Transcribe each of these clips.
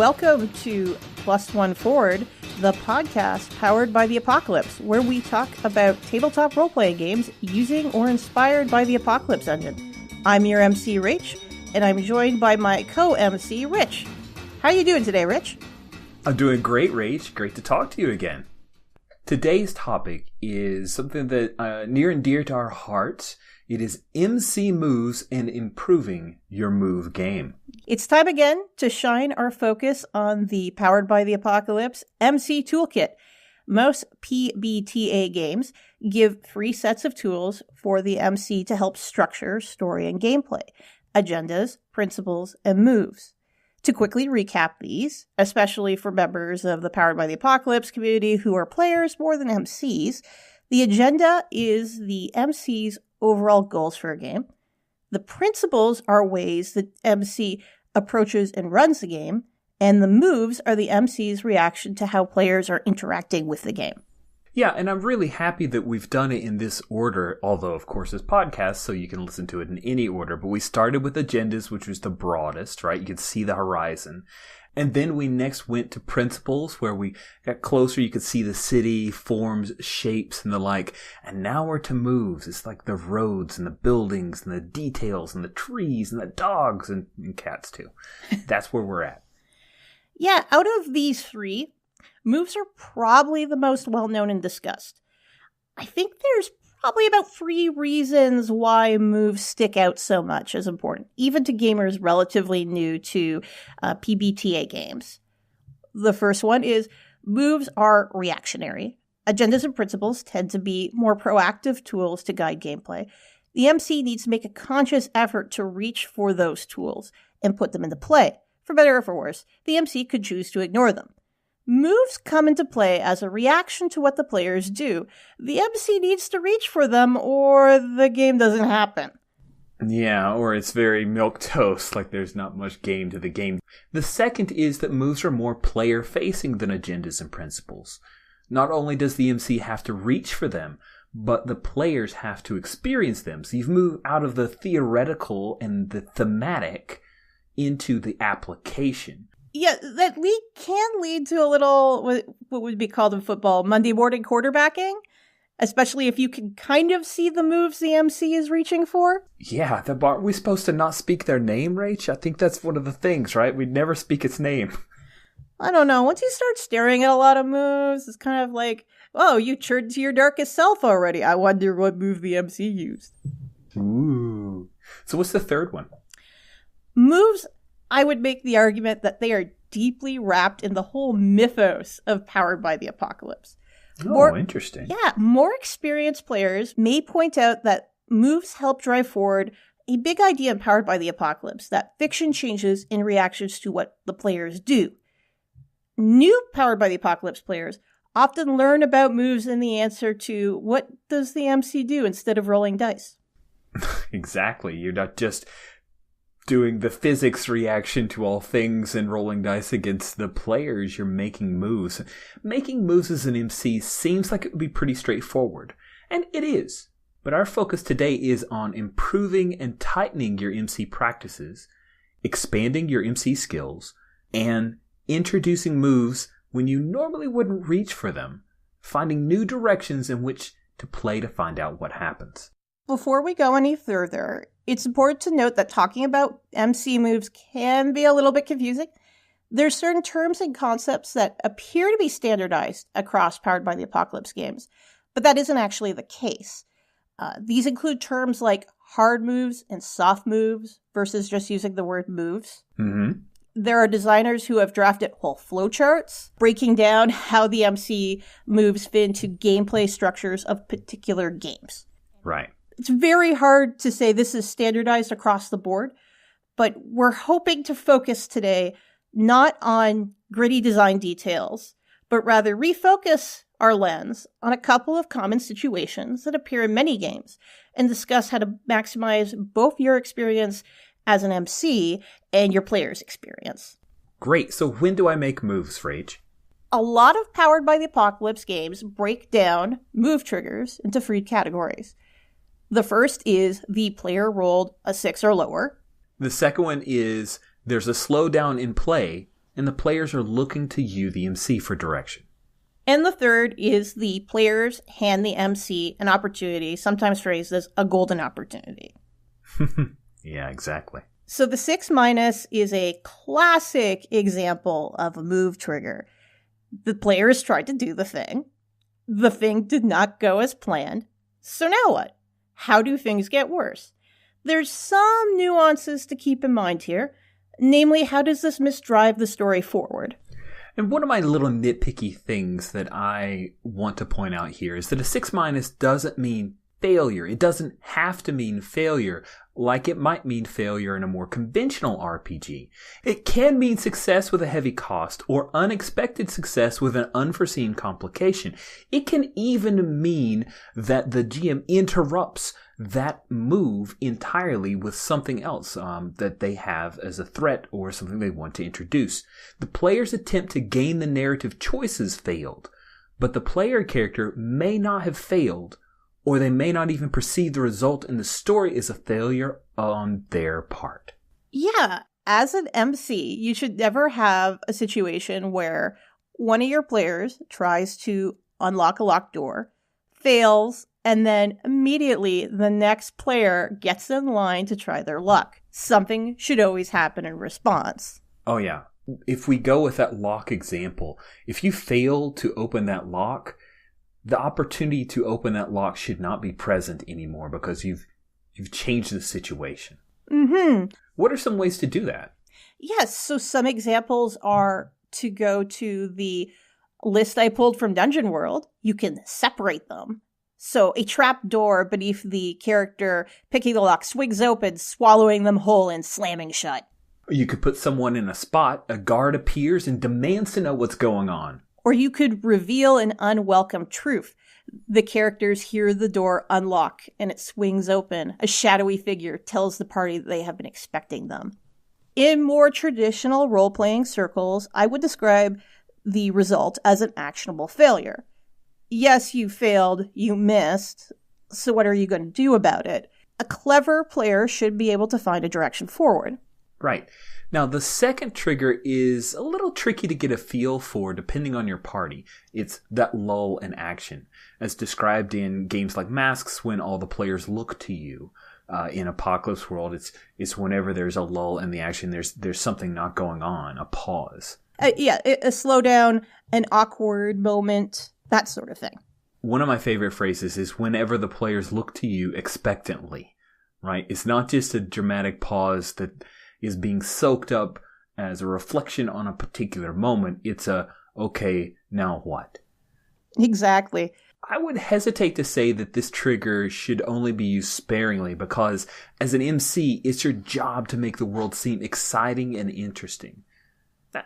Welcome to Plus One Forward, the podcast powered by the Apocalypse, where we talk about tabletop role-playing games using or inspired by the Apocalypse engine. I'm your MC, Rach, and I'm joined by my co-MC, Rich. How are you doing today, Rich? I'm doing great, Rach. Great to talk to you again. Today's topic is something that near and dear to our hearts. It is MC moves and improving your move game. It's time again to shine our focus on the Powered by the Apocalypse MC Toolkit. Most PBTA games give 3 sets of tools for the MC to help structure story and gameplay: agendas, principles, and moves. To quickly recap these, especially for members of the Powered by the Apocalypse community who are players more than MCs, the agenda is the MC's overall goals for a game. The principles are ways the MC approaches and runs the game, and the moves are the MC's reaction to how players are interacting with the game. Yeah, and I'm really happy that we've done it in this order, although, of course, it's podcast, so you can listen to it in any order. But we started with agendas, which was the broadest, right? You could see the horizon. And then we next went to principles, where we got closer. You could see the city, forms, shapes, and the like. And now we're to moves. It's like the roads and the buildings and the details and the trees and the dogs and cats, too. That's where we're at. Yeah, out of these 3, moves are probably the most well-known and discussed. I think there's probably about 3 reasons why moves stick out so much as important, even to gamers relatively new to PBTA games. The first one is moves are reactionary. Agendas and principles tend to be more proactive tools to guide gameplay. The MC needs to make a conscious effort to reach for those tools and put them into play. For better or for worse, the MC could choose to ignore them. Moves come into play as a reaction to what the players do. The MC needs to reach for them or the game doesn't happen. Yeah, or it's very milquetoast, like there's not much game to the game. The second is that moves are more player-facing than agendas and principles. Not only does the MC have to reach for them, but the players have to experience them. So you've moved out of the theoretical and the thematic into the application. Yeah, that can lead to a little, what would be called in football, Monday morning quarterbacking, especially if you can kind of see the moves the MC is reaching for. Yeah, aren't we supposed to not speak their name, Rach? I think that's one of the things, right? We'd never speak its name. I don't know. Once you start staring at a lot of moves, it's kind of like, oh, you turned to your darkest self already. I wonder what move the MC used. Ooh. So what's the third one? Moves, I would make the argument that they are deeply wrapped in the whole mythos of Powered by the Apocalypse. Interesting. Yeah, more experienced players may point out that moves help drive forward a big idea in Powered by the Apocalypse, that fiction changes in reactions to what the players do. New Powered by the Apocalypse players often learn about moves in the answer to what does the MC do instead of rolling dice. Exactly. You're not just doing the physics reaction to all things and rolling dice against the players. You're making moves. Making moves as an MC seems like it would be pretty straightforward. And it is. But our focus today is on improving and tightening your MC practices, expanding your MC skills, and introducing moves when you normally wouldn't reach for them, finding new directions in which to play to find out what happens. Before we go any further, it's important to note that talking about MC moves can be a little bit confusing. There's certain terms and concepts that appear to be standardized across Powered by the Apocalypse games, but that isn't actually the case. These include terms like hard moves and soft moves versus just using the word moves. Mm-hmm. There are designers who have drafted whole flowcharts breaking down how the MC moves fit into gameplay structures of particular games. Right. It's very hard to say this is standardized across the board, but we're hoping to focus today not on gritty design details, but rather refocus our lens on a couple of common situations that appear in many games and discuss how to maximize both your experience as an MC and your player's experience. Great. So when do I make moves, Rach? A lot of Powered by the Apocalypse games break down move triggers into 3 categories. The first is the player rolled a 6 or lower. The second one is there's a slowdown in play and the players are looking to you, the MC, for direction. And the third is the players hand the MC an opportunity, sometimes phrased as a golden opportunity. Yeah, exactly. So the 6- is a classic example of a move trigger. The players tried to do the thing. The thing did not go as planned. So now what? How do things get worse? There's some nuances to keep in mind here. Namely, how does this misdrive the story forward? And one of my little nitpicky things that I want to point out here is that a 6- doesn't mean failure. It doesn't have to mean failure like it might mean failure in a more conventional RPG. It can mean success with a heavy cost or unexpected success with an unforeseen complication. It can even mean that the GM interrupts that move entirely with something else that they have as a threat or something they want to introduce. The player's attempt to gain the narrative choices failed, but the player character may not have failed, or they may not even perceive the result in the story is a failure on their part. Yeah, as an MC, you should never have a situation where one of your players tries to unlock a locked door, fails, and then immediately the next player gets in line to try their luck. Something should always happen in response. Oh yeah. If we go with that lock example, if you fail to open that lock, the opportunity to open that lock should not be present anymore because you've changed the situation. Mm-hmm. What are some ways to do that? Yes, so some examples are to go to the list I pulled from Dungeon World. You can separate them. So a trap door beneath the character picking the lock swings open, swallowing them whole and slamming shut. You could put someone in a spot, a guard appears and demands to know what's going on. Or you could reveal an unwelcome truth. The characters hear the door unlock and it swings open. A shadowy figure tells the party that they have been expecting them. In more traditional role-playing circles, I would describe the result as an actionable failure. Yes, you failed, you missed, so what are you going to do about it? A clever player should be able to find a direction forward. Right. Now, the second trigger is a little tricky to get a feel for depending on your party. It's that lull in action, as described in games like Masks when all the players look to you. In Apocalypse World, it's whenever there's a lull in the action, there's something not going on, a pause. A slowdown, an awkward moment, that sort of thing. One of my favorite phrases is whenever the players look to you expectantly, right? It's not just a dramatic pause that is being soaked up as a reflection on a particular moment. It's okay, now what? Exactly. I would hesitate to say that this trigger should only be used sparingly because as an MC, it's your job to make the world seem exciting and interesting.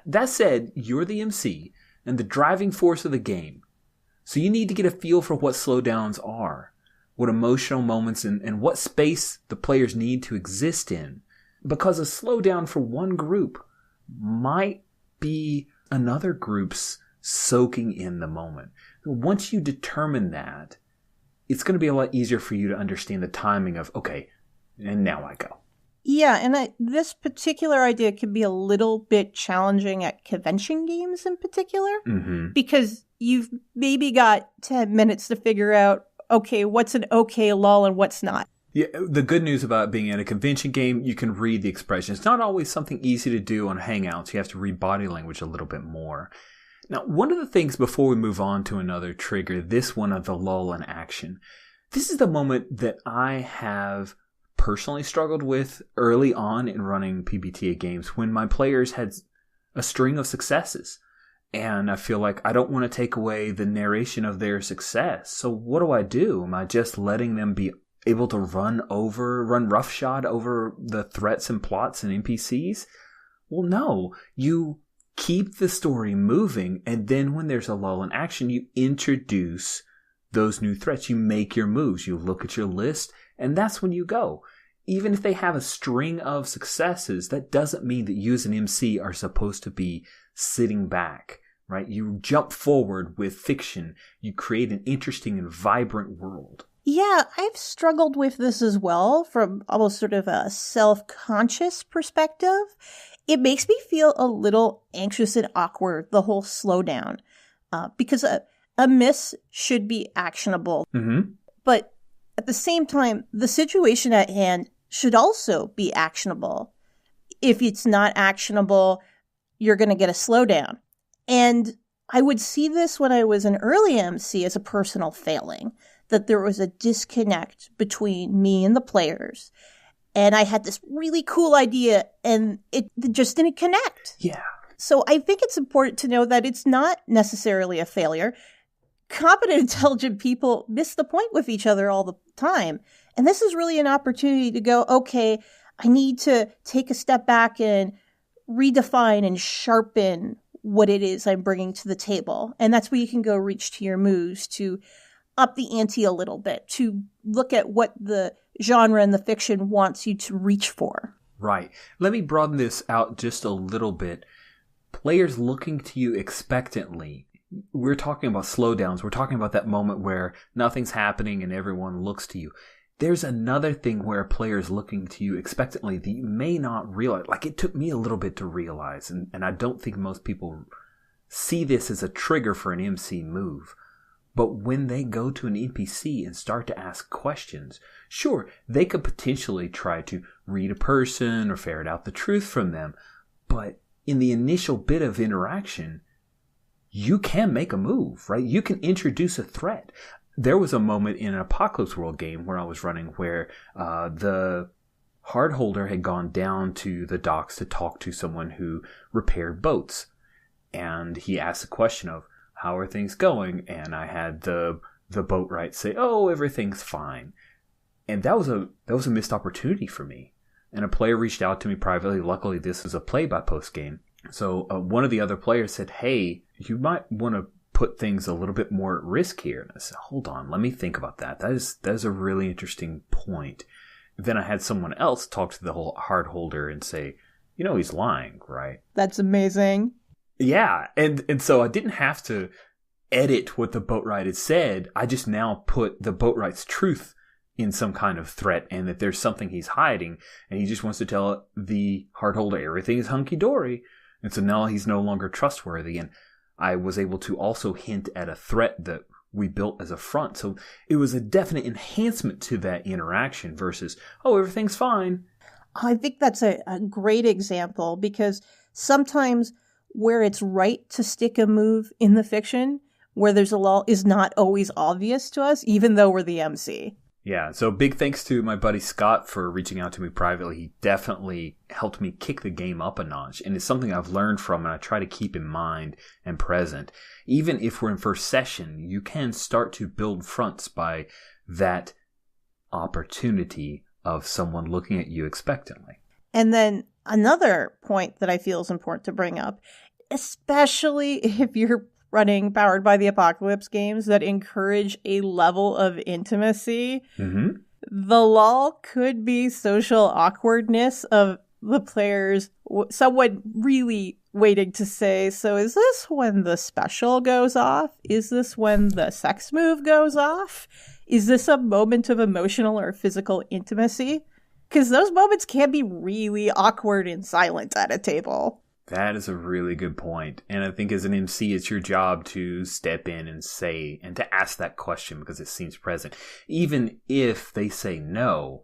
That said, you're the MC and the driving force of the game. So you need to get a feel for what slowdowns are, what emotional moments and what space the players need to exist in. Because a slowdown for one group might be another group's soaking in the moment. Once you determine that, it's going to be a lot easier for you to understand the timing of, okay, and now I go. Yeah, and this particular idea can be a little bit challenging at convention games in particular, because you've maybe got 10 minutes to figure out, okay, what's an okay lull and what's not. Yeah, the good news about being at a convention game, you can read the expression. It's not always something easy to do on Hangouts. You have to read body language a little bit more. Now, one of the things before we move on to another trigger, this one of the lull in action, this is the moment that I have personally struggled with early on in running PBTA games when my players had a string of successes. And I feel like I don't want to take away the narration of their success. So what do? Am I just letting them be able to run roughshod over the threats and plots and NPCs? Well, no. You keep the story moving, and then when there's a lull in action, you introduce those new threats. You make your moves. You look at your list, and that's when you go. Even if they have a string of successes, that doesn't mean that you as an MC are supposed to be sitting back, right? You jump forward with fiction. You create an interesting and vibrant world. Yeah, I've struggled with this as well from almost sort of a self-conscious perspective. It makes me feel a little anxious and awkward, the whole slowdown, because a miss should be actionable. Mm-hmm. But at the same time, the situation at hand should also be actionable. If it's not actionable, you're going to get a slowdown. And I would see this when I was an early MC as a personal failing, that there was a disconnect between me and the players. And I had this really cool idea and it just didn't connect. Yeah. So I think it's important to know that it's not necessarily a failure. Competent, intelligent people miss the point with each other all the time. And this is really an opportunity to go, okay, I need to take a step back and redefine and sharpen what it is I'm bringing to the table. And that's where you can go reach to your moves to up the ante a little bit, to look at what the genre and the fiction wants you to reach for. Right. Let me broaden this out just a little bit. Players looking to you expectantly. We're talking about slowdowns. We're talking about that moment where nothing's happening and everyone looks to you. There's another thing where a player is looking to you expectantly that you may not realize. Like, it took me a little bit to realize, and I don't think most people see this as a trigger for an MC move. But when they go to an NPC and start to ask questions, sure, they could potentially try to read a person or ferret out the truth from them. But in the initial bit of interaction, you can make a move, right? You can introduce a threat. There was a moment in an Apocalypse World game where I was running where the hardholder had gone down to the docks to talk to someone who repaired boats. And he asked the question of, how are things going? And I had the boatwright say, oh, everything's fine. And that was a missed opportunity for me. And a player reached out to me privately. Luckily, this is a play-by-post game. So one of the other players said, hey, you might want to put things a little bit more at risk here. And I said, hold on, let me think about that. That is a really interesting point. Then I had someone else talk to the whole hardholder and say, he's lying, right? That's amazing. Yeah, and so I didn't have to edit what the boatwright had said. I just now put the boatwright's truth in some kind of threat and that there's something he's hiding, and he just wants to tell the hardholder everything is hunky-dory. And so now he's no longer trustworthy. And I was able to also hint at a threat that we built as a front. So it was a definite enhancement to that interaction versus, oh, everything's fine. I think that's a great example because sometimes where it's right to stick a move in the fiction, where there's a lull, is not always obvious to us, even though we're the MC. Yeah, so big thanks to my buddy Scott for reaching out to me privately. He definitely helped me kick the game up a notch, and it's something I've learned from and I try to keep in mind and present. Even if we're in first session, you can start to build fronts by that opportunity of someone looking at you expectantly. And then another point that I feel is important to bring up, especially if you're running Powered by the Apocalypse games that encourage a level of intimacy. Mm-hmm. The lull could be social awkwardness of the players, someone really waiting to say, so is this when the special goes off? Is this when the sex move goes off? Is this a moment of emotional or physical intimacy? Because those moments can be really awkward and silent at a table. That is a really good point. And I think as an MC, it's your job to step in and say, and to ask that question because it seems present. Even if they say no,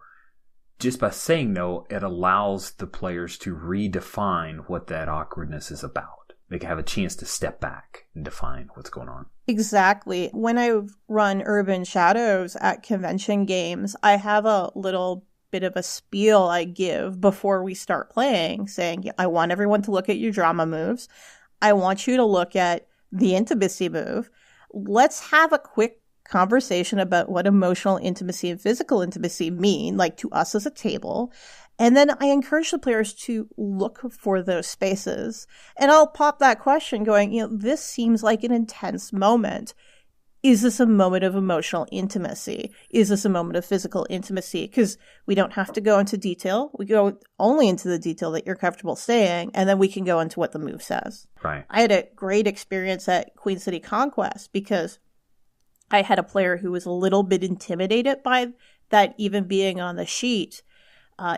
just by saying no, it allows the players to redefine what that awkwardness is about. They can have a chance to step back and define what's going on. Exactly. When I run Urban Shadows at convention games, I have a little bit of a spiel I give before we start playing, saying, I want everyone to look at your drama moves. I want you to look at the intimacy move. Let's have a quick conversation about what emotional intimacy and physical intimacy mean, like to us as a table. And then I encourage the players to look for those spaces. And I'll pop that question going, this seems like an intense moment. Is this a moment of emotional intimacy? Is this a moment of physical intimacy? Because we don't have to go into detail. We go only into the detail that you're comfortable saying, and then we can go into what the move says. Right. I had a great experience at Queen City Conquest because I had a player who was a little bit intimidated by that even being on the sheet.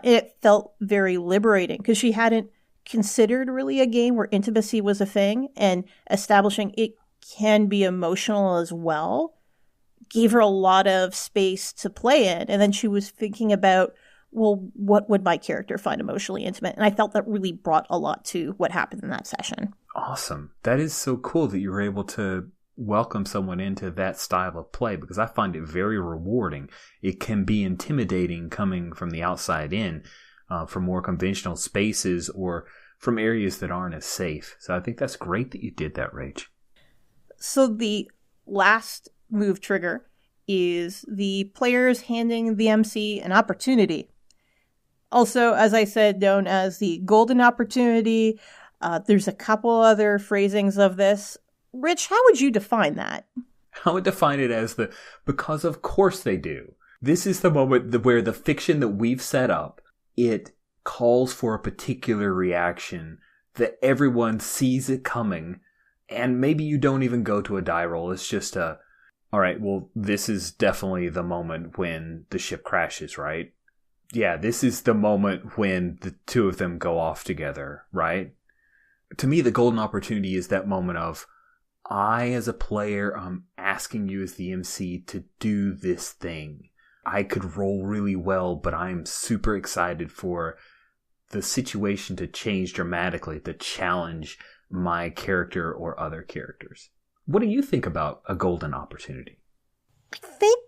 It felt very liberating because she hadn't considered really a game where intimacy was a thing, and establishing it can be emotional as well gave her a lot of space to play in. And then she was thinking about, well, what would my character find emotionally intimate? And I felt that really brought a lot to what happened in that session. Awesome. That is so cool that you were able to welcome someone into that style of play, because I find it very rewarding. It can be intimidating coming from the outside in, from more conventional spaces or from areas that aren't as safe. So I think that's great that you did that, Rach. So the last move trigger is the players handing the MC an opportunity. Also, as I said, known as the golden opportunity. There's a couple other phrasings of this. Rich, how would you define that? I would define it as because of course they do. This is the moment where the fiction that we've set up, it calls for a particular reaction that everyone sees it coming, and maybe you don't even go to a die roll. It's just all right, well, this is definitely the moment when the ship crashes, right? Yeah, this is the moment when the two of them go off together, right? To me, the golden opportunity is that moment of, I, as a player, am asking you as the MC to do this thing. I could roll really well, but I'm super excited for the situation to change dramatically, to challenge my character or other characters. What do you think about a golden opportunity? I think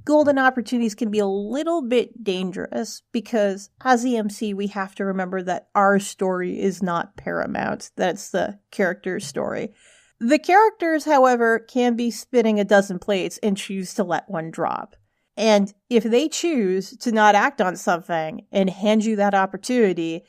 golden opportunities can be a little bit dangerous because as the MC, we have to remember that our story is not paramount. That's the character's story. The characters, however, can be spinning a dozen plates and choose to let one drop. And if they choose to not act on something and hand you that opportunity,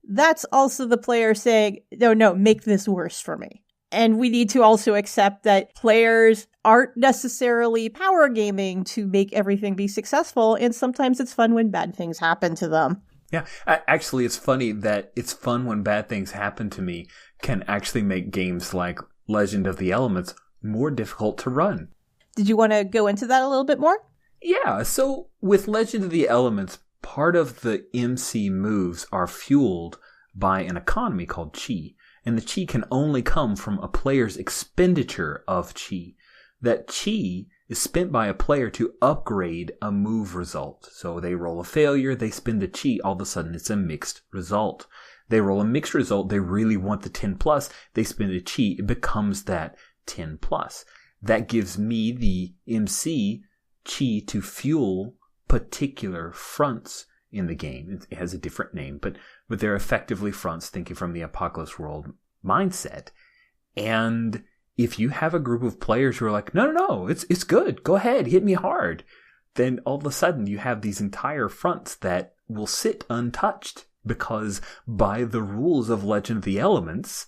that's also the player saying, no, make this worse for me. And we need to also accept that players aren't necessarily power gaming to make everything be successful, and sometimes it's fun when bad things happen to them. Yeah, actually, it's funny that it's fun when bad things happen to me can actually make games like Legend of the Elements more difficult to run. Did you want to go into that a little bit more? Yeah, so with Legend of the Elements, part of the MC moves are fueled by an economy called chi, and the chi can only come from a player's expenditure of chi. That chi is spent by a player to upgrade a move result. So they roll a failure, they spend the chi, all of a sudden it's a mixed result. They roll a mixed result, they really want the 10 plus, they spend a chi, it becomes that 10 plus. That gives me, the MC, chi to fuel particular fronts in the game. It has a different name, but they're effectively fronts, thinking from the Apocalypse World mindset. And if you have a group of players who are like, no, it's good, go ahead, hit me hard, then all of a sudden you have these entire fronts that will sit untouched, because by the rules of Legend of the Elements,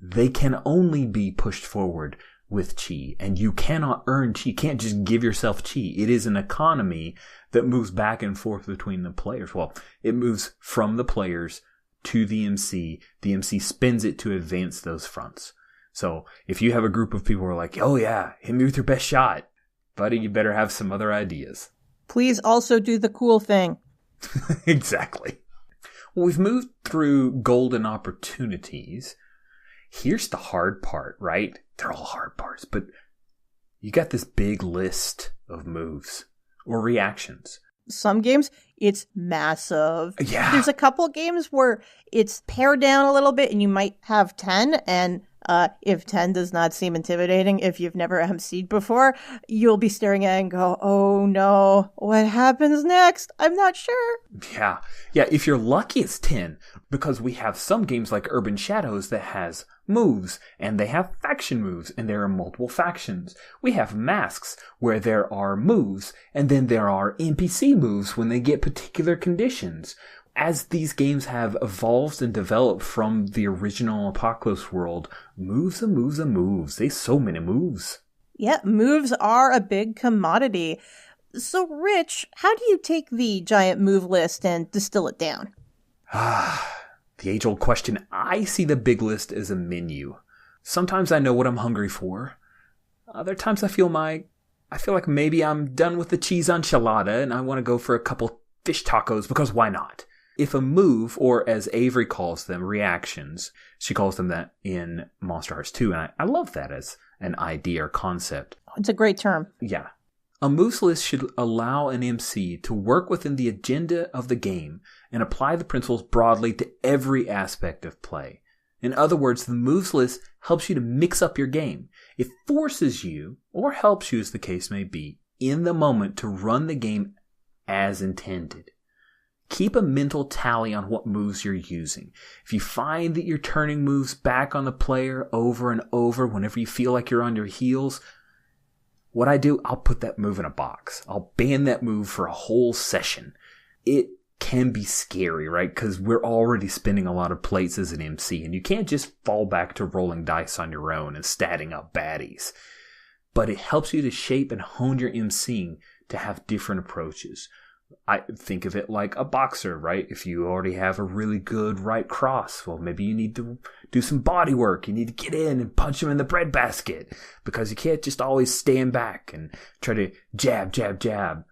they can only be pushed forward with chi, and you cannot earn chi. You can't just give yourself chi. It is an economy that moves back and forth between the players. Well, it moves from the players to the MC. The MC spends it to advance those fronts. So if you have a group of people who are like, oh yeah, hit me with your best shot, buddy, you better have some other ideas. Please also do the cool thing. Exactly. Well, we've moved through golden opportunities. Here's the hard part, right? They're all hard parts, but you got this big list of moves or reactions. Some games, it's massive. Yeah. There's a couple games where it's pared down a little bit and you might have 10, and if 10 does not seem intimidating, if you've never MC'd before, you'll be staring at it and go, oh no, what happens next? I'm not sure. Yeah, if you're lucky it's 10, because we have some games like Urban Shadows that has moves, and they have faction moves, and there are multiple factions. We have Masks, where there are moves, and then there are NPC moves when they get particular conditions. As these games have evolved and developed from the original Apocalypse World, moves and moves and moves. There's so many moves. Yeah, moves are a big commodity. So, Rich, how do you take the giant move list and distill it down? The age-old question. I see the big list as a menu. Sometimes I know what I'm hungry for. Other times I feel my I feel like maybe I'm done with the cheese enchilada and I want to go for a couple fish tacos because why not? If a move, or as Avery calls them, reactions, she calls them that in Monster Hearts 2, and I love that as an idea or concept. It's a great term. Yeah. A moves list should allow an MC to work within the agenda of the game and apply the principles broadly to every aspect of play. In other words, the moves list helps you to mix up your game. It forces you, or helps you as the case may be, in the moment to run the game as intended. Keep a mental tally on what moves you're using. If you find that you're turning moves back on the player over and over whenever you feel like you're on your heels, what I do, I'll put that move in a box. I'll ban that move for a whole session. It can be scary, right? Because we're already spinning a lot of plates as an MC, and you can't just fall back to rolling dice on your own and statting up baddies. But it helps you to shape and hone your MCing to have different approaches. I think of it like a boxer, right? If you already have a really good right cross, well, maybe you need to do some body work. You need to get in and punch him in the breadbasket because you can't just always stand back and try to jab, jab, jab.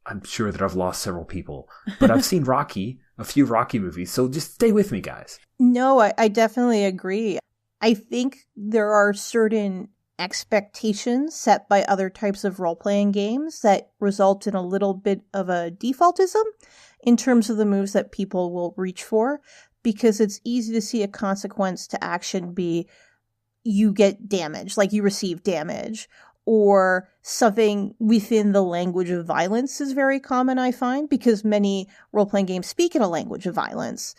I'm sure that I've lost several people, but I've seen a few Rocky movies, so just stay with me, guys. No, I definitely agree. I think there are certain expectations set by other types of role-playing games that result in a little bit of a defaultism in terms of the moves that people will reach for, because it's easy to see a consequence to action be you get damage, like you receive damage, or something within the language of violence is very common, I find, because many role-playing games speak in a language of violence.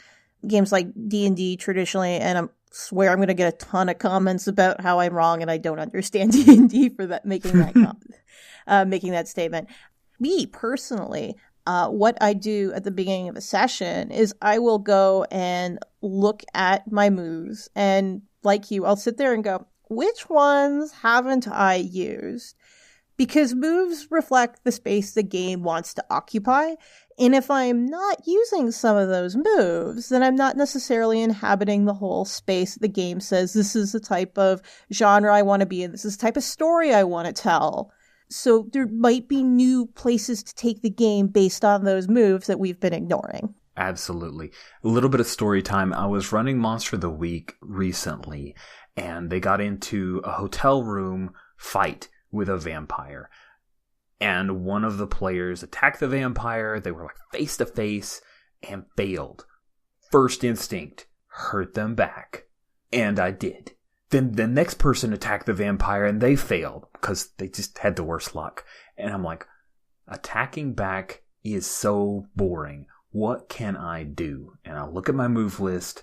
Games like D&D traditionally, and I swear I'm going to get a ton of comments about how I'm wrong and I don't understand D&D for that, making that statement. Me, personally, what I do at the beginning of a session is I will go and look at my moves, and like you, I'll sit there and go, which ones haven't I used? Because moves reflect the space the game wants to occupy. And if I'm not using some of those moves, then I'm not necessarily inhabiting the whole space the game says this is the type of genre I want to be in. This is the type of story I want to tell. So there might be new places to take the game based on those moves that we've been ignoring. Absolutely. A little bit of story time. I was running Monster of the Week recently, and they got into a hotel room fight with a vampire. And one of the players attacked the vampire. They were like face to face and failed. First instinct, hurt them back. And I did. Then the next person attacked the vampire and they failed because they just had the worst luck. And I'm like, attacking back is so boring. What can I do? And I look at my move list,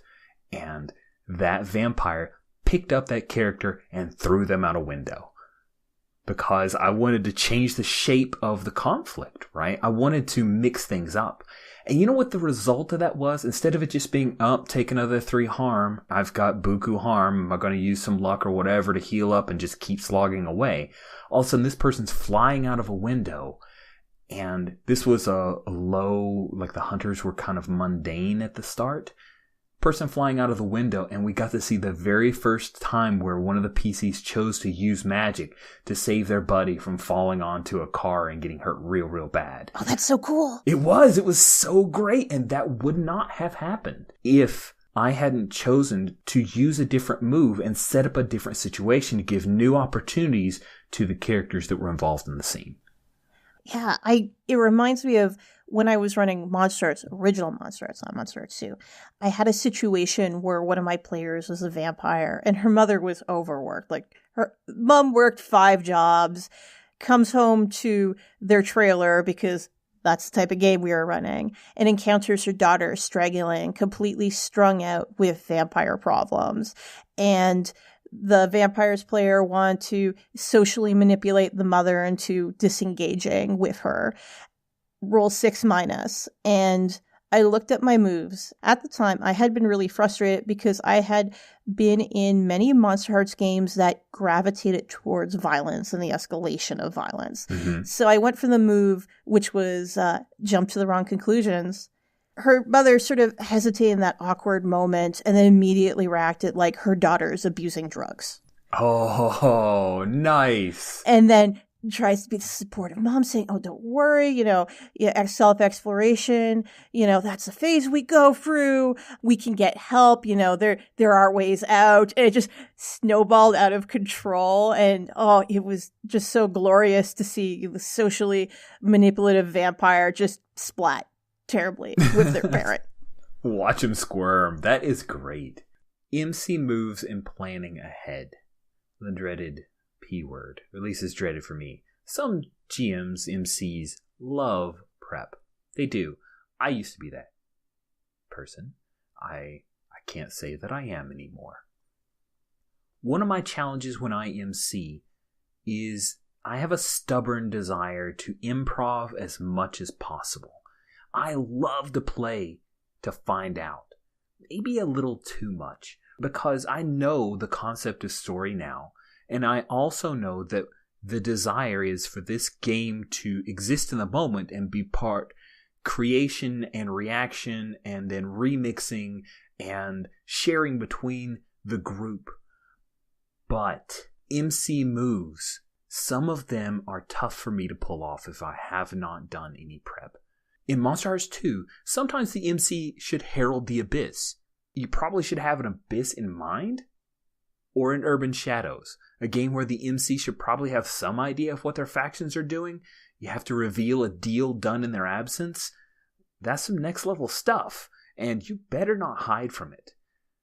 and that vampire picked up that character and threw them out a window. Because I wanted to change the shape of the conflict, right? I wanted to mix things up. And you know what the result of that was? Instead of it just being, take another 3 harm, I've got buku harm, am I going to use some luck or whatever to heal up and just keep slogging away? All of a sudden, this person's flying out of a window. And this was a low, like the hunters were kind of mundane at the start. Person flying out of the window, and we got to see the very first time where one of the PCs chose to use magic to save their buddy from falling onto a car and getting hurt real, real bad. Oh, that's so cool. It was so great, and that would not have happened if I hadn't chosen to use a different move and set up a different situation to give new opportunities to the characters that were involved in the scene. Yeah, it reminds me of when I was running Monster Hearts, original Monster Hearts, not Monster Hearts 2. I had a situation where one of my players was a vampire and her mother was overworked. Like, her mom worked 5 jobs, comes home to their trailer because that's the type of game we were running, and encounters her daughter struggling, completely strung out with vampire problems. And the vampires player wanted to socially manipulate the mother into disengaging with her. Roll 6-. And I looked at my moves. At the time, I had been really frustrated because I had been in many Monster Hearts games that gravitated towards violence and the escalation of violence. Mm-hmm. So I went for the move, which was jump to the wrong conclusions. Her mother sort of hesitated in that awkward moment and then immediately reacted like her daughter's abusing drugs. Oh, nice. And then tries to be the supportive mom, saying, oh, don't worry, self-exploration, that's the phase we go through. We can get help, there are ways out. And it just snowballed out of control. And it was just so glorious to see the socially manipulative vampire just splat terribly with their parent. Watch him squirm. That is great. MC moves and planning ahead. The dreaded P word, or at least it's dreaded for me. Some GMs, MCs love prep. They do. I used to be that person. I can't say that I am anymore. One of my challenges when I MC is I have a stubborn desire to improv as much as possible. I love to play to find out. Maybe a little too much, because I know the concept of story now. And I also know that the desire is for this game to exist in the moment and be part creation and reaction and then remixing and sharing between the group. But MC moves, some of them are tough for me to pull off if I have not done any prep. In Monster Hearts 2, sometimes the MC should herald the abyss. You probably should have an abyss in mind. Or in Urban Shadows, a game where the MC should probably have some idea of what their factions are doing. You have to reveal a deal done in their absence. That's some next level stuff, and you better not hide from it.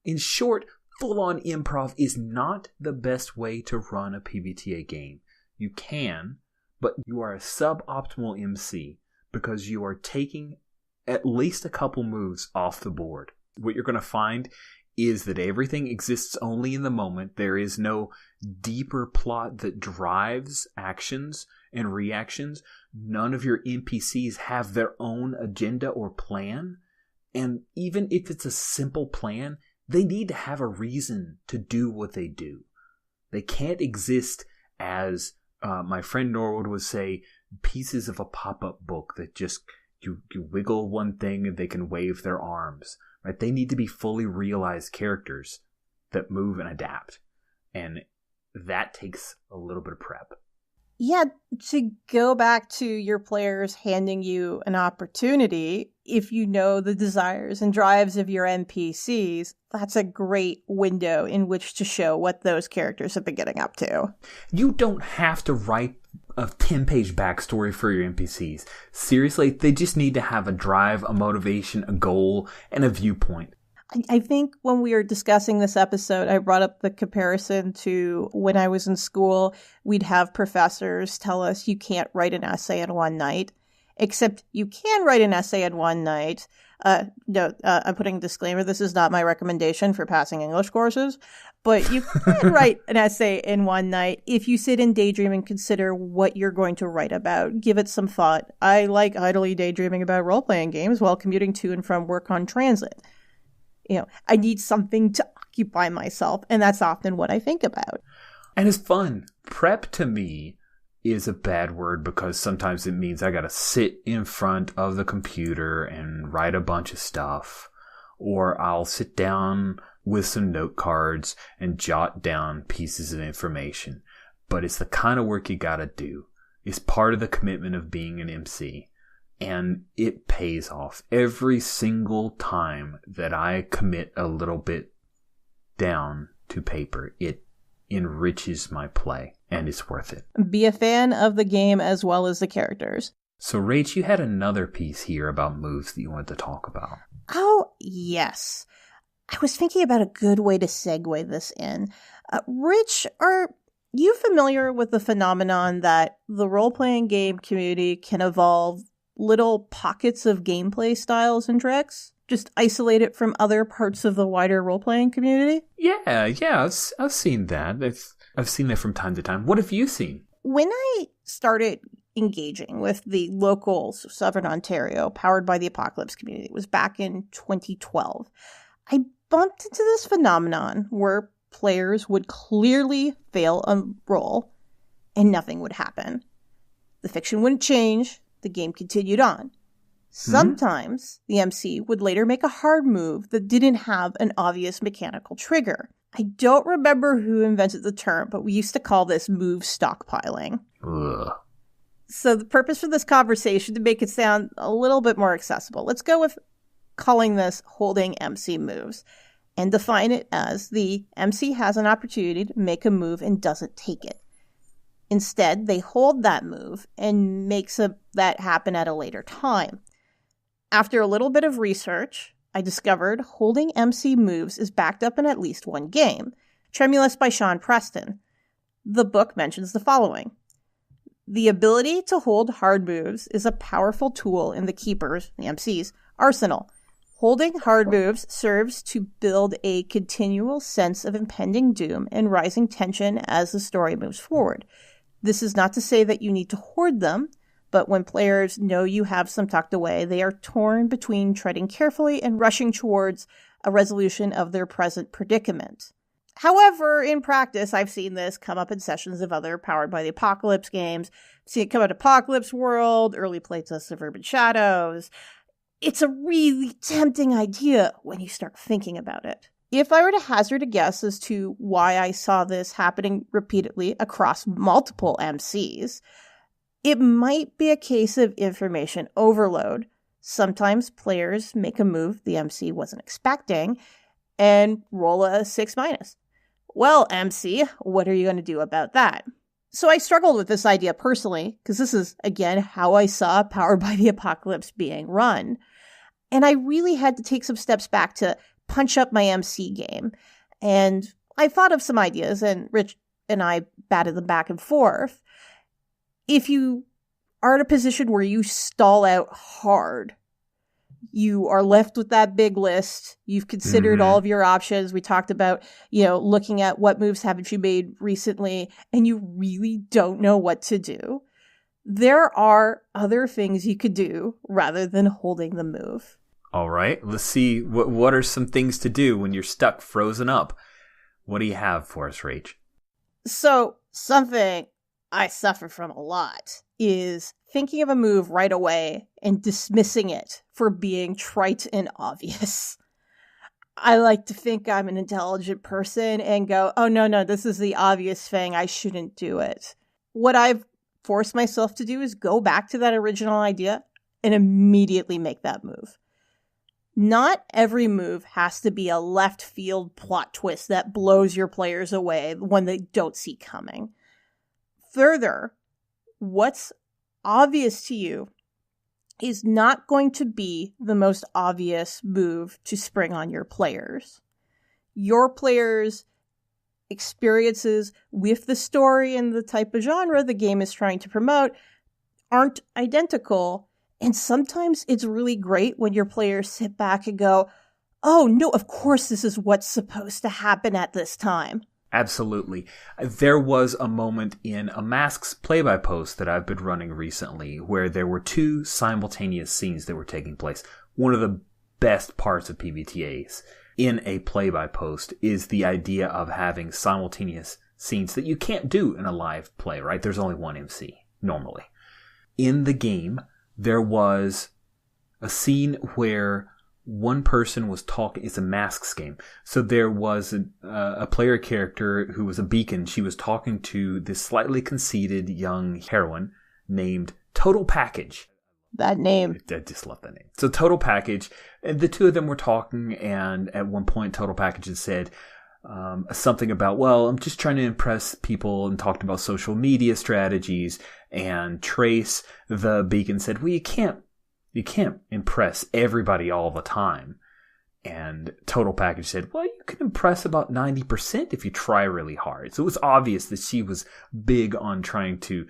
In short, full-on improv is not the best way to run a PBTA game. You can, but you are a suboptimal MC because you are taking at least a couple moves off the board. What you're going to find is that everything exists only in the moment. There is no deeper plot that drives actions and reactions. None of your NPCs have their own agenda or plan. And even if it's a simple plan, they need to have a reason to do what they do. They can't exist as, my friend Norwood would say, pieces of a pop-up book that just, you wiggle one thing and they can wave their arms. Right? They need to be fully realized characters that move and adapt. And that takes a little bit of prep. Yeah, to go back to your players handing you an opportunity, if you know the desires and drives of your NPCs, that's a great window in which to show what those characters have been getting up to. You don't have to write a 10-page backstory for your NPCs. Seriously, they just need to have a drive, a motivation, a goal, and a viewpoint. I think when we were discussing this episode, I brought up the comparison to when I was in school, we'd have professors tell us you can't write an essay in one night, except you can write an essay in one night. No, I'm putting a disclaimer. This is not my recommendation for passing English courses, but you can write an essay in one night if you sit and daydream and consider what you're going to write about. Give it some thought. I like idly daydreaming about role-playing games while commuting to and from work on transit. I need something to occupy myself, and that's often what I think about. And it's fun. Prep to me is a bad word because sometimes it means I gotta sit in front of the computer and write a bunch of stuff. Or I'll sit down with some note cards and jot down pieces of information. But it's the kind of work you gotta do. It's part of the commitment of being an MC. And it pays off every single time that I commit a little bit down to paper. It enriches my play, and it's worth it. Be a fan of the game as well as the characters. So, Rach, you had another piece here about moves that you wanted to talk about. Oh, yes. I was thinking about a good way to segue this in. Rich, are you familiar with the phenomenon that the role-playing game community can evolve little pockets of gameplay styles and tricks? Just isolate it from other parts of the wider role-playing community? Yeah, I've seen that. I've seen that from time to time. What have you seen? When I started engaging with the local Southern Ontario Powered by the Apocalypse community, it was back in 2012, I bumped into this phenomenon where players would clearly fail a roll and nothing would happen. The fiction wouldn't change. The game continued on. Sometimes the MC would later make a hard move that didn't have an obvious mechanical trigger. I don't remember who invented the term, but we used to call this move stockpiling. Ugh. So the purpose for this conversation, to make it sound a little bit more accessible, let's go with calling this holding MC moves and define it as the MC has an opportunity to make a move and doesn't take it. Instead, they hold that move and makes that happen at a later time. After a little bit of research, I discovered holding MC moves is backed up in at least one game, Tremulous by Sean Preston. The book mentions the following. The ability to hold hard moves is a powerful tool in the keeper's, the MC's, arsenal. Holding hard moves serves to build a continual sense of impending doom and rising tension as the story moves forward. This is not to say that you need to hoard them, but when players know you have some tucked away, they are torn between treading carefully and rushing towards a resolution of their present predicament. However, in practice, I've seen this come up in sessions of other Powered by the Apocalypse games. See it come out Apocalypse World, early playtests of Urban Shadows. It's a really tempting idea when you start thinking about it. If I were to hazard a guess as to why I saw this happening repeatedly across multiple MCs, it might be a case of information overload. Sometimes players make a move the MC wasn't expecting and roll a 6-. Well, MC, what are you going to do about that? So I struggled with this idea personally, because this is, again, how I saw Powered by the Apocalypse being run. And I really had to take some steps back to punch up my MC game. And I thought of some ideas, and Rich and I batted them back and forth. If you are in a position where you stall out hard, you are left with that big list. You've considered all of your options. We talked about, looking at what moves haven't you made recently, and you really don't know what to do. There are other things you could do rather than holding the move. All right, let's see. What are some things to do when you're stuck, frozen up? What do you have for us, Rach? So, something I suffer from a lot is thinking of a move right away and dismissing it for being trite and obvious. I like to think I'm an intelligent person and go, oh, no, this is the obvious thing. I shouldn't do it. What I've forced myself to do is go back to that original idea and immediately make that move. Not every move has to be a left field plot twist that blows your players away when they don't see coming. Further, what's obvious to you is not going to be the most obvious move to spring on your players. Your players' experiences with the story and the type of genre the game is trying to promote aren't identical, and sometimes it's really great when your players sit back and go, oh no, of course this is what's supposed to happen at this time. Absolutely. There was a moment in a Masks play-by-post that I've been running recently where there were two simultaneous scenes that were taking place. One of the best parts of PBTAs in a play-by-post is the idea of having simultaneous scenes that you can't do in a live play, right? There's only one MC, normally. In the game, there was a scene where one person was talking. It's a Masks game. So there was a player character who was a beacon. She was talking to this slightly conceited young heroine named Total Package. That name. I just love that name. So Total Package, and the two of them were talking, and at one point Total Package had said something about, well, I'm just trying to impress people, and talked about social media strategies. And Trace, the beacon, said, well, you can't impress everybody all the time. And Total Package said, well, you can impress about 90% if you try really hard. So it was obvious that she was big on trying to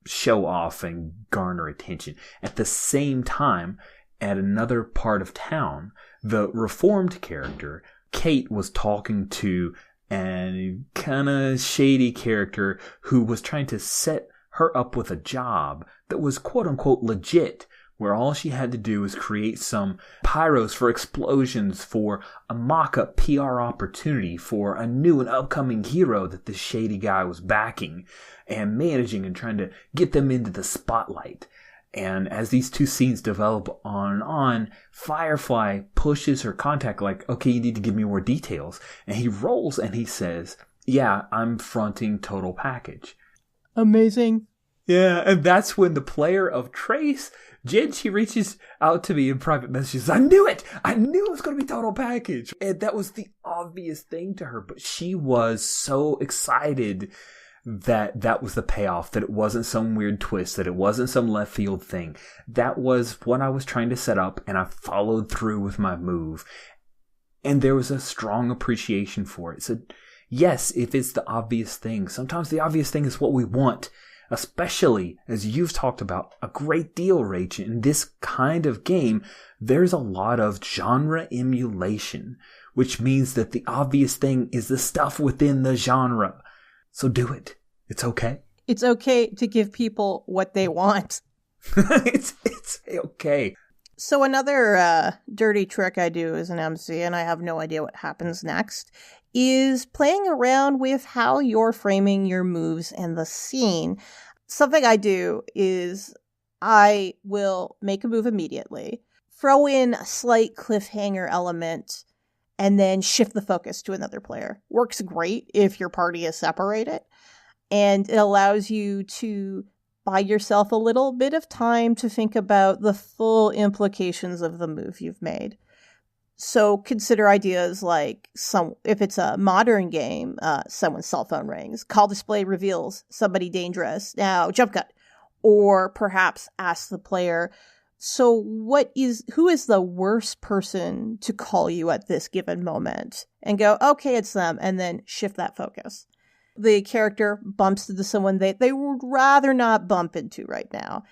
show off and garner attention. At the same time, at another part of town, the reformed character, Kate, was talking to a kind of shady character who was trying to set her up with a job that was quote-unquote legit, where all she had to do was create some pyros for explosions for a mock-up PR opportunity for a new and upcoming hero that this shady guy was backing and managing and trying to get them into the spotlight. And as these two scenes develop on, Firefly pushes her contact like, okay, you need to give me more details. And he rolls and he says, yeah, I'm fronting total package. Amazing. Yeah, and that's when the player of Trace, Jen, she reaches out to me in private messages. I knew it! I knew it was going to be total package. And that was the obvious thing to her. But she was so excited that that was the payoff, that it wasn't some weird twist, that it wasn't some left field thing. That was what I was trying to set up, and I followed through with my move. And there was a strong appreciation for it. So, yes, if it's the obvious thing, sometimes the obvious thing is what we want. Especially, as you've talked about a great deal, Rach, in this kind of game, there's a lot of genre emulation, which means that the obvious thing is the stuff within the genre. So do it. It's okay. It's okay to give people what they want. It's okay. So another dirty trick I do as an MC, and I have no idea what happens next, is playing around with how you're framing your moves and the scene. Something I do is I will make a move immediately, throw in a slight cliffhanger element, and then shift the focus to another player. Works great if your party is separated, and it allows you to buy yourself a little bit of time to think about the full implications of the move you've made. So consider ideas like, if it's a modern game, someone's cell phone rings, call display reveals somebody dangerous, now jump cut. Or perhaps ask the player, so who is the worst person to call you at this given moment? And go, okay, it's them, and then shift that focus. The character bumps into someone they would rather not bump into right now.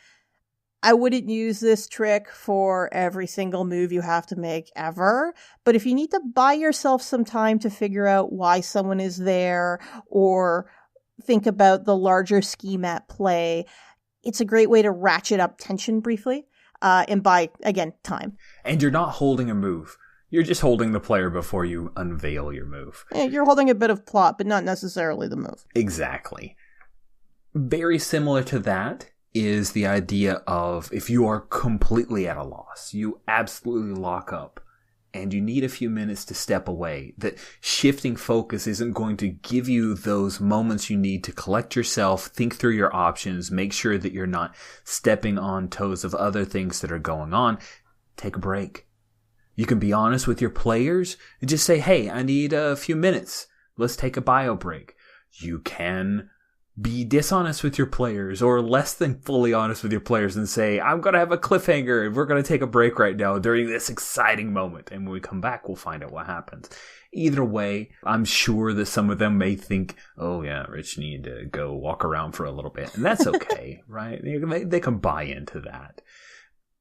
I wouldn't use this trick for every single move you have to make ever, but if you need to buy yourself some time to figure out why someone is there or think about the larger scheme at play, it's a great way to ratchet up tension briefly and buy, again, time. And you're not holding a move. You're just holding the player before you unveil your move. Yeah, you're holding a bit of plot, but not necessarily the move. Exactly. Very similar to that is the idea of if you are completely at a loss, you absolutely lock up, and you need a few minutes to step away, that shifting focus isn't going to give you those moments you need to collect yourself, think through your options, make sure that you're not stepping on toes of other things that are going on. Take a break. You can be honest with your players and just say, hey, I need a few minutes. Let's take a bio break. You can be dishonest with your players or less than fully honest with your players and say, I'm going to have a cliffhanger and we're going to take a break right now during this exciting moment. And when we come back, we'll find out what happens. Either way, I'm sure that some of them may think, oh yeah, Rich need to go walk around for a little bit. And that's okay, right? They can buy into that.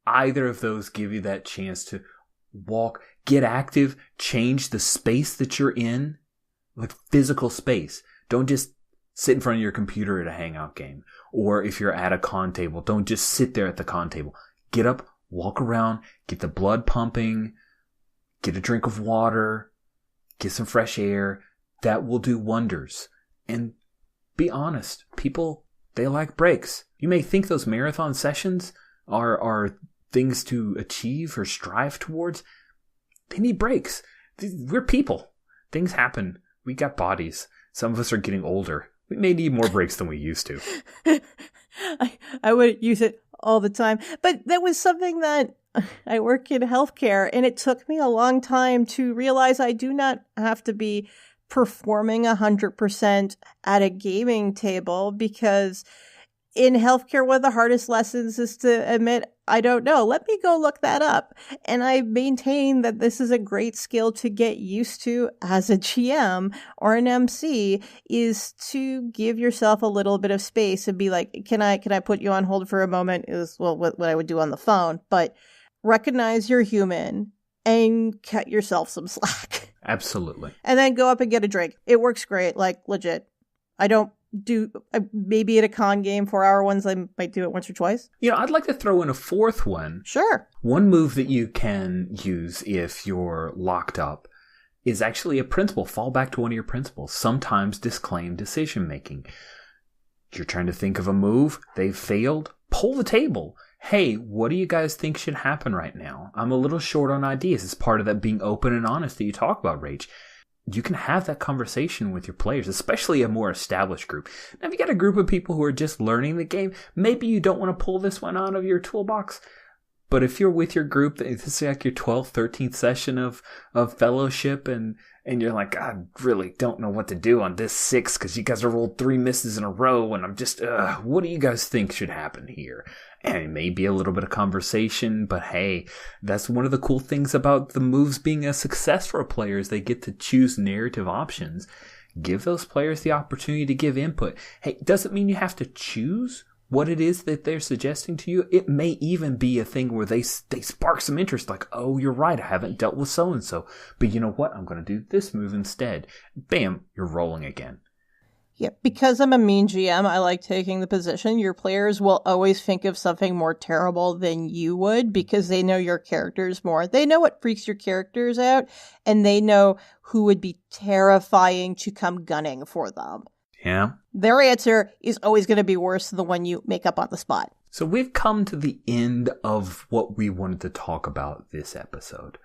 Either of those give you that chance to walk, get active, change the space that you're in, like physical space. Don't just sit in front of your computer at a hangout game. Or if you're at a con table, don't just sit there at the con table. Get up, walk around, get the blood pumping, get a drink of water, get some fresh air. That will do wonders. And be honest, people, they like breaks. You may think those marathon sessions are things to achieve or strive towards. They need breaks. We're people. Things happen. We got bodies. Some of us are getting older. We may need more breaks than we used to. I wouldn't use it all the time. But that was something that I work in healthcare, and it took me a long time to realize I do not have to be performing 100% at a gaming table, because in healthcare, one of the hardest lessons is to admit, I don't know. Let me go look that up. And I maintain that this is a great skill to get used to as a GM or an MC, is to give yourself a little bit of space and be like, can I put you on hold for a moment? Is what I would do on the phone. But recognize you're human and cut yourself some slack. Absolutely. And then go up and get a drink. It works great, like legit. I don't do, maybe at a con game, 4-hour ones, I might do it once or twice. I'd like to throw in a fourth one. Sure. One move that you can use if you're locked up is actually a principle. Fall back to one of your principles. Sometimes disclaim decision making. You're trying to think of a move. They've failed. Pull the table. hey, what do you guys think should happen right now? I'm a little short on ideas. It's part of that being open and honest that you talk about, Rach. You can have that conversation with your players, especially a more established group. Now, if you got a group of people who are just learning the game, maybe you don't want to pull this one out of your toolbox. But if you're with your group, this is like your 12th, 13th session of fellowship, and you're like, I really don't know what to do on this 6 because you guys have rolled 3 misses in a row, and I'm just, what do you guys think should happen here? And it may be a little bit of conversation, but hey, that's one of the cool things about the moves being a success for a player is they get to choose narrative options. Give those players the opportunity to give input. Hey, doesn't mean you have to choose what it is that they're suggesting to you. It may even be a thing where they spark some interest, like, oh, you're right, I haven't dealt with so-and-so, but you know what, I'm going to do this move instead. Bam, you're rolling again. Yeah, because I'm a mean GM, I like taking the position. Your players will always think of something more terrible than you would because they know your characters more. They know what freaks your characters out, and they know who would be terrifying to come gunning for them. Yeah. Their answer is always going to be worse than the one you make up on the spot. So we've come to the end of what we wanted to talk about this episode.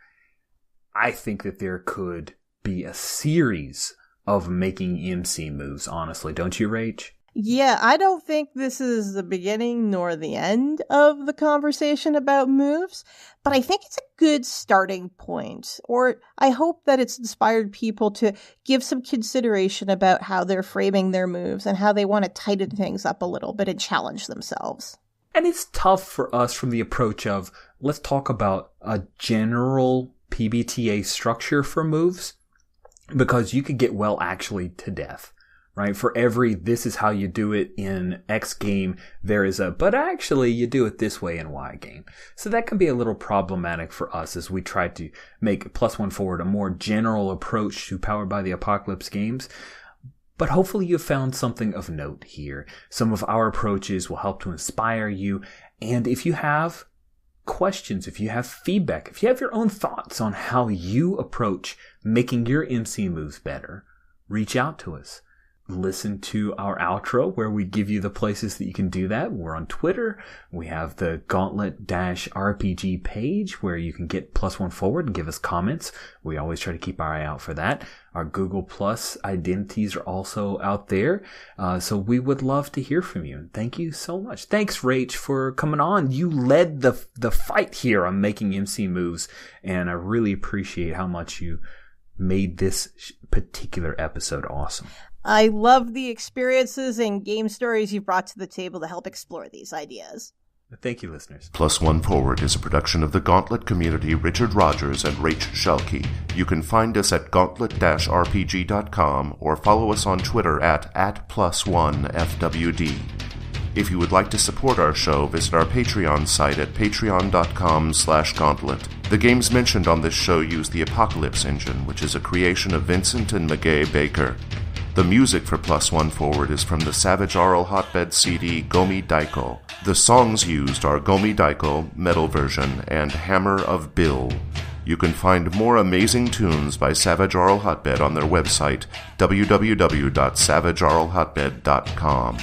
I think that there could be a series of making MC moves, honestly. Don't you, Rach? Yeah, I don't think this is the beginning nor the end of the conversation about moves, but I think it's a good starting point. Or I hope that it's inspired people to give some consideration about how they're framing their moves and how they want to tighten things up a little bit and challenge themselves. And it's tough for us from the approach of, let's talk about a general PBTA structure for moves, because you could get well actually to death. Right? For every, this is how you do it in X game, there is a, but actually you do it this way in Y game. So that can be a little problematic for us as we try to make +1 Forward a more general approach to Powered by the Apocalypse games. But hopefully you found something of note here. Some of our approaches will help to inspire you. And if you have questions, if you have feedback, if you have your own thoughts on how you approach making your MC moves better, reach out to us. Listen to our outro where we give you the places that you can do that. We're on Twitter. We have the Gauntlet-RPG page where you can get +1 Forward and give us comments. We always try to keep our eye out for that. Our Google Plus identities are also out there. So we would love to hear from you. And thank you so much. Thanks, Rach, for coming on. You led the fight here on making MC moves. And I really appreciate how much you made this particular episode awesome. I love the experiences and game stories you've brought to the table to help explore these ideas. Thank you, listeners. +1 Forward is a production of the Gauntlet community, Richard Rogers and Rach Shelkey. You can find us at gauntlet-rpg.com or follow us on Twitter at +1FWD. If you would like to support our show, visit our Patreon site at patreon.com/gauntlet. The games mentioned on this show use the Apocalypse engine, which is a creation of Vincent and Magay Baker. The music for +1 Forward is from the Savage Aural Hotbed CD Gomi Daiko. The songs used are Gomi Daiko, Metal Version, and Hammer of Bill. You can find more amazing tunes by Savage Aural Hotbed on their website, www.savageauralhotbed.com.